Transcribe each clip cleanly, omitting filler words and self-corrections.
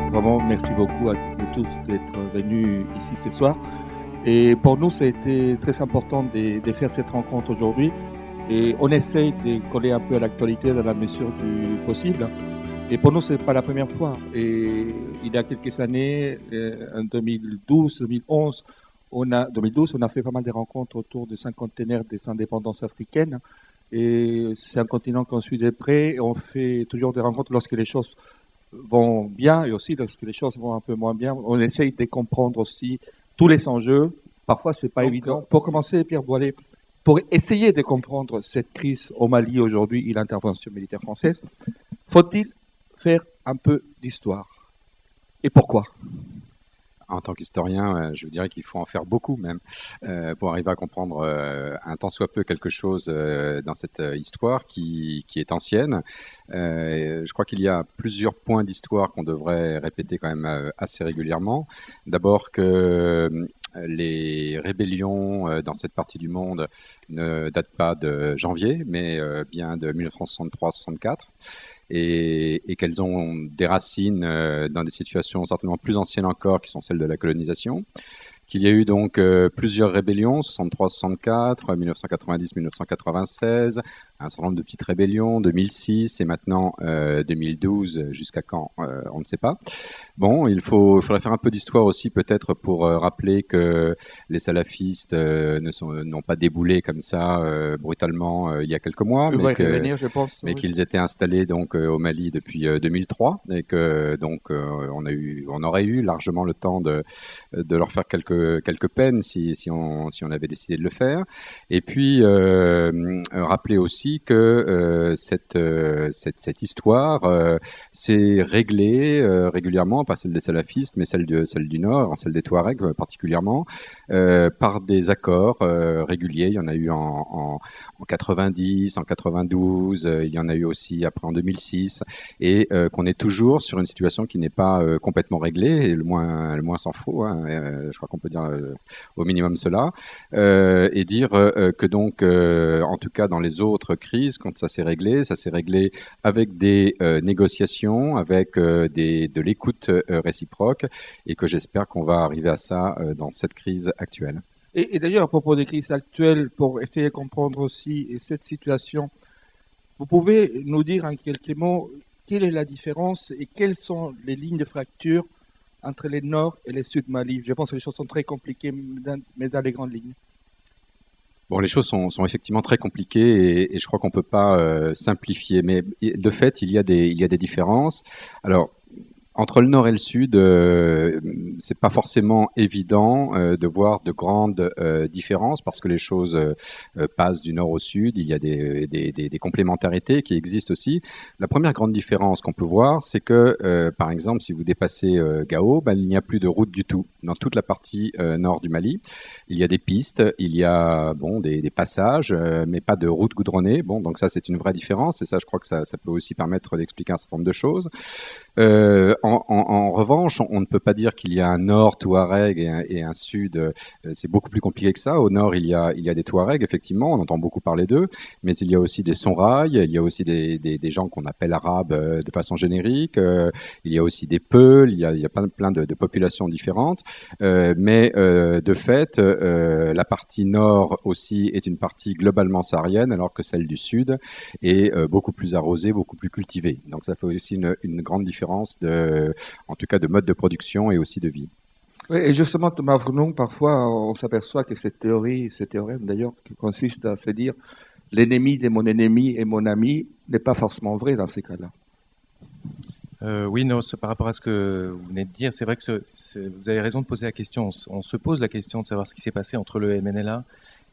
Vraiment, merci beaucoup à vous tous d'être venus ici ce soir. Et pour nous, ça a été très important de faire cette rencontre aujourd'hui. Et on essaye de coller un peu à l'actualité dans la mesure du possible. Et pour nous, ce n'est pas la première fois. Et il y a quelques années, en 2012, 2011, 2012, on a fait pas mal de rencontres autour du cinquantenaire des indépendances africaines. Et c'est un continent qu'on suit de près. Et on fait toujours des rencontres lorsque les choses vont bien et aussi lorsque les choses vont un peu moins bien. On essaye de comprendre aussi tous les enjeux. Parfois, ce n'est pas évident. Pour commencer, Pierre Boilet, pour essayer de comprendre cette crise au Mali aujourd'hui et l'intervention militaire française, faut-il faire un peu d'histoire? Et pourquoi? En tant qu'historien, je vous dirais qu'il faut en faire beaucoup même pour arriver à comprendre un tant soit peu quelque chose dans cette histoire qui est ancienne. Je crois qu'il y a plusieurs points d'histoire qu'on devrait répéter quand même assez régulièrement. D'abord que les rébellions dans cette partie du monde ne datent pas de janvier, mais bien de 1963-64. Et qu'elles ont des racines dans des situations certainement plus anciennes encore, qui sont celles de la colonisation. Qu'il y a eu donc plusieurs rébellions, 63-64, 1990-1996, un certain nombre de petites rébellions, 2006 et maintenant 2012, jusqu'à quand, on ne sait pas. Bon, il faudrait faire un peu d'histoire aussi peut-être pour rappeler que les salafistes n'ont pas déboulé comme ça brutalement il y a quelques mois, mais qu'ils étaient installés donc au Mali depuis 2003 et que donc on aurait eu largement le temps de leur faire quelques peines si on avait décidé de le faire. Et puis rappeler aussi que cette histoire s'est réglée régulièrement, pas celle des salafistes, mais celle du Nord, celle des Touaregs particulièrement, par des accords réguliers. Il y en a eu en 90, en 92, il y en a eu aussi après en 2006, et qu'on est toujours sur une situation qui n'est pas complètement réglée, et le moins s'en faut, hein, je crois qu'on peut dire au minimum cela, et dire que donc, en tout cas dans les autres crises, quand ça s'est réglé avec des négociations, avec de l'écoute réciproque, et que j'espère qu'on va arriver à ça dans cette crise actuelle. Et d'ailleurs, à propos des crises actuelles, pour essayer de comprendre aussi cette situation, vous pouvez nous dire en quelques mots quelle est la différence et quelles sont les lignes de fracture entre les Nord et les Sud Mali? Je pense que les choses sont très compliquées, mais dans les grandes lignes. Bon, les choses sont effectivement très compliquées et je crois qu'on peut pas simplifier. Mais de fait, il y a des différences. Alors, entre le nord et le sud, c'est pas forcément évident de voir de grandes différences parce que les choses passent du nord au sud. Il y a des complémentarités qui existent aussi. La première grande différence qu'on peut voir, c'est que, par exemple, si vous dépassez Gao, il n'y a plus de route du tout dans toute la partie nord du Mali. Il y a des pistes, il y a des passages, mais pas de route goudronnée. Bon, donc ça c'est une vraie différence et ça, je crois que ça peut aussi permettre d'expliquer un certain nombre de choses. En revanche, on ne peut pas dire qu'il y a un nord Touareg et un sud. C'est beaucoup plus compliqué que ça. Au nord, il y a des Touaregs, effectivement, on entend beaucoup parler d'eux, mais il y a aussi des Sonrailles, il y a aussi des gens qu'on appelle arabes de façon générique, il y a aussi des Peuls, il y a plein de populations différentes. Mais de fait, la partie nord aussi est une partie globalement saharienne, alors que celle du sud est beaucoup plus arrosée, beaucoup plus cultivée. Donc ça fait aussi une grande différence en tout cas de mode de production et aussi de vie. Oui, et justement, Thomas Vrounong, parfois, on s'aperçoit que cette théorie, ce théorème d'ailleurs, qui consiste à se dire l'ennemi de mon ennemi est mon ami, n'est pas forcément vrai dans ces cas-là. Oui, non, par rapport à ce que vous venez de dire, c'est vrai que vous avez raison de poser la question. On se pose la question de savoir ce qui s'est passé entre le MNLA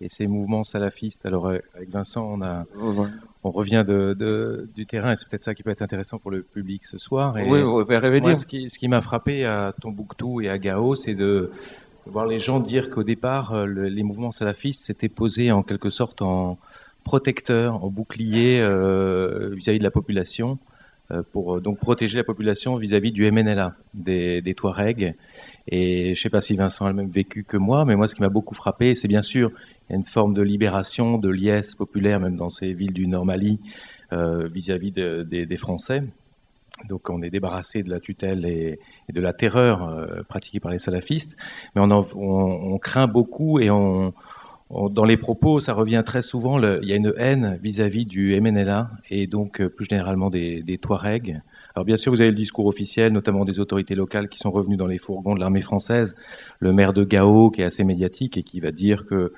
et ces mouvements salafistes. Alors, avec Vincent, on revient du terrain et c'est peut-être ça qui peut être intéressant pour le public ce soir. Et oui, on va revenir. Moi, ce qui m'a frappé à Tombouctou et à Gao, c'est de voir les gens dire qu'au départ, les mouvements salafistes s'étaient posés en quelque sorte en protecteur, en bouclier vis-à-vis de la population, pour donc protéger la population vis-à-vis du MNLA, des Touaregs. Et je ne sais pas si Vincent a le même vécu que moi, mais moi, ce qui m'a beaucoup frappé, c'est bien sûr, il y a une forme de libération, de liesse populaire, même dans ces villes du Nord Mali, vis-à-vis des Français. Donc on est débarrassé de la tutelle et de la terreur pratiquée par les salafistes, mais on craint beaucoup et dans les propos, ça revient très souvent, il y a une haine vis-à-vis du MNLA et donc plus généralement des Touaregs. Alors bien sûr, vous avez le discours officiel, notamment des autorités locales qui sont revenues dans les fourgons de l'armée française, le maire de Gao qui est assez médiatique et qui va dire que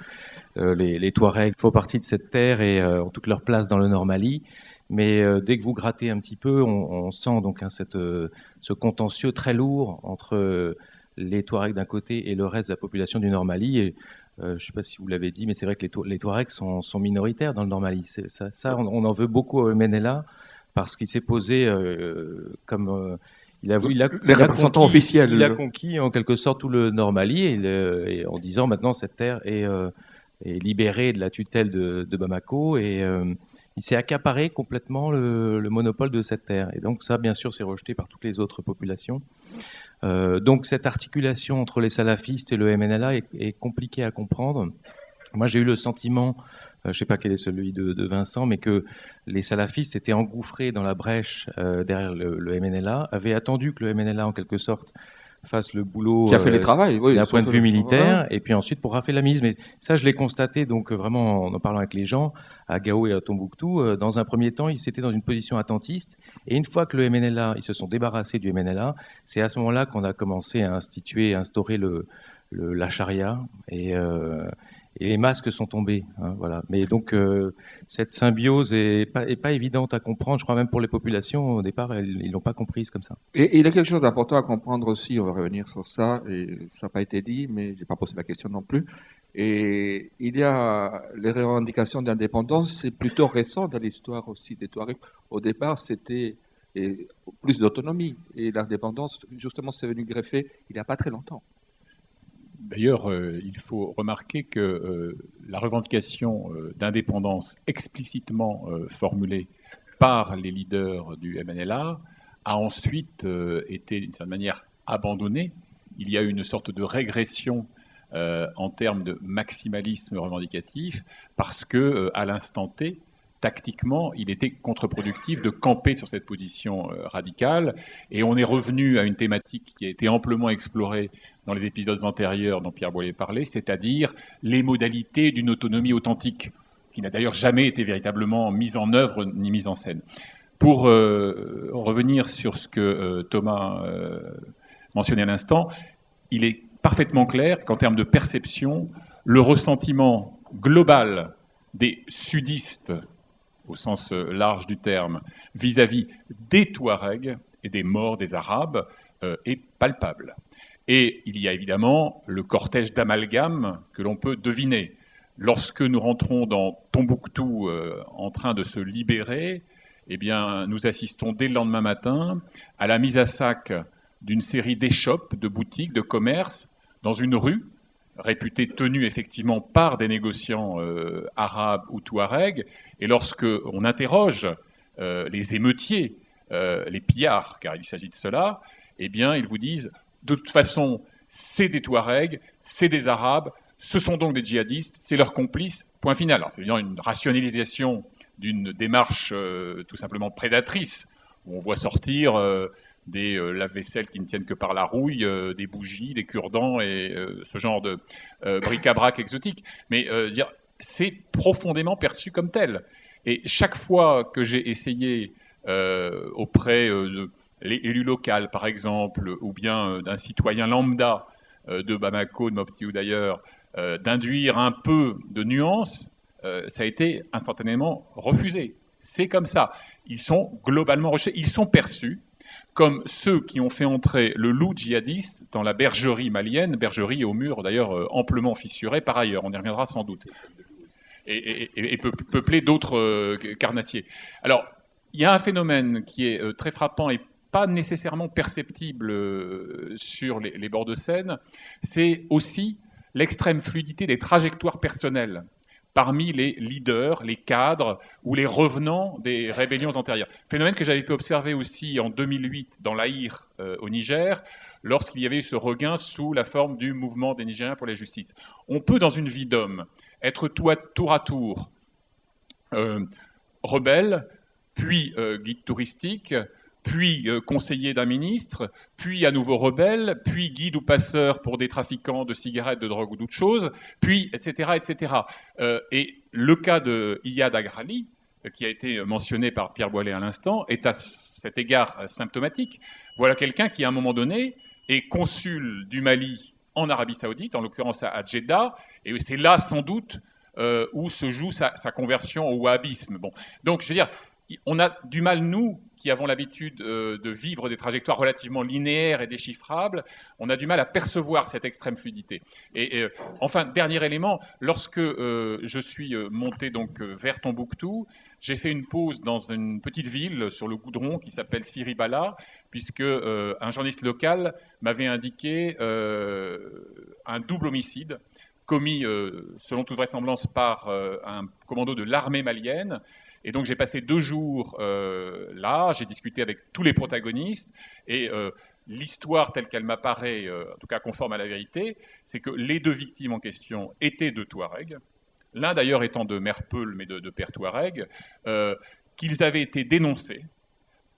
les Touaregs font partie de cette terre et ont toute leur place dans le Nord-Mali. Mais dès que vous grattez un petit peu, on sent donc ce contentieux très lourd entre les Touaregs d'un côté et le reste de la population du Nord-Mali. Et je ne sais pas si vous l'avez dit, mais c'est vrai que les Touaregs sont minoritaires dans le Nord-Mali. On en veut beaucoup au MNLA parce qu'il s'est posé comme... les représentants officiels. Il a conquis en quelque sorte tout le Nord-Mali et en disant maintenant cette terre est libérée de la tutelle de Bamako et il s'est accaparé complètement le monopole de cette terre. Et donc ça, bien sûr, c'est rejeté par toutes les autres populations. Donc cette articulation entre les salafistes et le MNLA est compliquée à comprendre. Moi, j'ai eu le sentiment, je ne sais pas quel est celui de Vincent, mais que les salafistes s'étaient engouffrés dans la brèche derrière le MNLA, avaient attendu que le MNLA, en quelque sorte, fasse le boulot qui a fait le travail, oui, d'un point de vue militaire, ouais. et puis ensuite pour rafler la mise. Mais ça, je l'ai constaté, donc vraiment en parlant avec les gens, à Gao et à Tombouctou. Dans un premier temps, ils étaient dans une position attentiste, et une fois que le MNLA, ils se sont débarrassés du MNLA, c'est à ce moment-là qu'on a commencé à instaurer la charia, et les masques sont tombés. Hein, voilà. Mais donc, cette symbiose est pas évidente à comprendre. Je crois même pour les populations, au départ, ils l'ont pas comprise comme ça. Et il y a quelque chose d'important à comprendre aussi, on va revenir sur ça, et ça n'a pas été dit, mais j'ai pas posé la question non plus. Et il y a les revendications d'indépendance, c'est plutôt récent dans l'histoire aussi des Touaregs. Au départ, c'était plus d'autonomie. Et l'indépendance, justement, c'est venu greffer il n'y a pas très longtemps. D'ailleurs, il faut remarquer que la revendication d'indépendance explicitement formulée par les leaders du MNLA a ensuite été d'une certaine manière abandonnée. Il y a eu une sorte de régression en termes de maximalisme revendicatif parce que à l'instant T, tactiquement, il était contre-productif de camper sur cette position radicale. Et on est revenu à une thématique qui a été amplement explorée dans les épisodes antérieurs dont Pierre Boilet parlait, c'est-à-dire les modalités d'une autonomie authentique, qui n'a d'ailleurs jamais été véritablement mise en œuvre ni mise en scène. Pour revenir sur ce que Thomas mentionnait à l'instant, il est parfaitement clair qu'en termes de perception, le ressentiment global des sudistes, au sens large du terme, vis-à-vis des Touaregs et des morts des Arabes, est palpable. Et il y a évidemment le cortège d'amalgame que l'on peut deviner. Lorsque nous rentrons dans Tombouctou en train de se libérer, eh bien, nous assistons dès le lendemain matin à la mise à sac d'une série d'échoppes, de boutiques, de commerces, dans une rue, réputée tenue effectivement par des négociants arabes ou touaregs. Et lorsque on interroge les émeutiers, les pillards, car il s'agit de cela, eh bien, ils vous disent, de toute façon, c'est des touaregs, c'est des arabes, ce sont donc des djihadistes, c'est leurs complices, point final. Alors, c'est évidemment une rationalisation d'une démarche tout simplement prédatrice, où on voit sortir des lave-vaisselle qui ne tiennent que par la rouille, des bougies, des cure-dents et ce genre de bric-à-brac exotique. Mais c'est profondément perçu comme tel. Et chaque fois que j'ai essayé auprès de l'élu local, par exemple, ou bien d'un citoyen lambda de Bamako, de Mopti ou d'ailleurs, d'induire un peu de nuance, ça a été instantanément refusé. C'est comme ça. Ils sont globalement rejetés. Ils sont perçus comme ceux qui ont fait entrer le loup djihadiste dans la bergerie malienne, bergerie au mur d'ailleurs amplement fissuré par ailleurs, on y reviendra sans doute, et peuplé d'autres carnassiers. Alors, il y a un phénomène qui est très frappant et pas nécessairement perceptible sur les bords de Seine, c'est aussi l'extrême fluidité des trajectoires personnelles parmi les leaders, les cadres ou les revenants des rébellions antérieures. Phénomène que j'avais pu observer aussi en 2008 dans l'Aïr au Niger, lorsqu'il y avait eu ce regain sous la forme du mouvement des Nigériens pour la justice. On peut, dans une vie d'homme, être tour à tour, rebelle, puis guide touristique, puis conseiller d'un ministre, puis à nouveau rebelle, puis guide ou passeur pour des trafiquants de cigarettes, de drogue ou d'autres choses, puis etc. etc. Et le cas de Iyad Agrali, qui a été mentionné par Pierre Boilet à l'instant, est à cet égard symptomatique. Voilà quelqu'un qui, à un moment donné, est consul du Mali en Arabie Saoudite, en l'occurrence à Jeddah, et c'est là sans doute où se joue sa conversion au wahhabisme. Bon. Donc, je veux dire, on a du mal, nous, qui avons l'habitude de vivre des trajectoires relativement linéaires et déchiffrables, on a du mal à percevoir cette extrême fluidité. Et enfin, dernier élément, lorsque je suis monté donc vers Tombouctou, j'ai fait une pause dans une petite ville sur le goudron qui s'appelle Siribala, puisque un journaliste local m'avait indiqué un double homicide commis, selon toute vraisemblance, par un commando de l'armée malienne. Et donc j'ai passé 2 jours là, j'ai discuté avec tous les protagonistes, et l'histoire telle qu'elle m'apparaît, en tout cas conforme à la vérité, c'est que les 2 victimes en question étaient de Touaregs, l'un d'ailleurs étant de mère Peul, mais de père Touareg, qu'ils avaient été dénoncés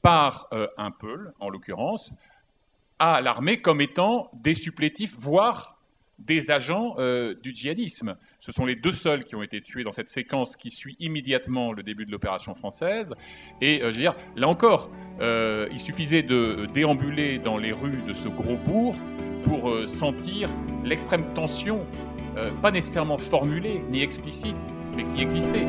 par un Peul, en l'occurrence, à l'armée comme étant des supplétifs, voire des agents du djihadisme. Ce sont les 2 seuls qui ont été tués dans cette séquence qui suit immédiatement le début de l'opération française. Et je veux dire, là encore, il suffisait de déambuler dans les rues de ce gros bourg pour sentir l'extrême tension, pas nécessairement formulée ni explicite, mais qui existait.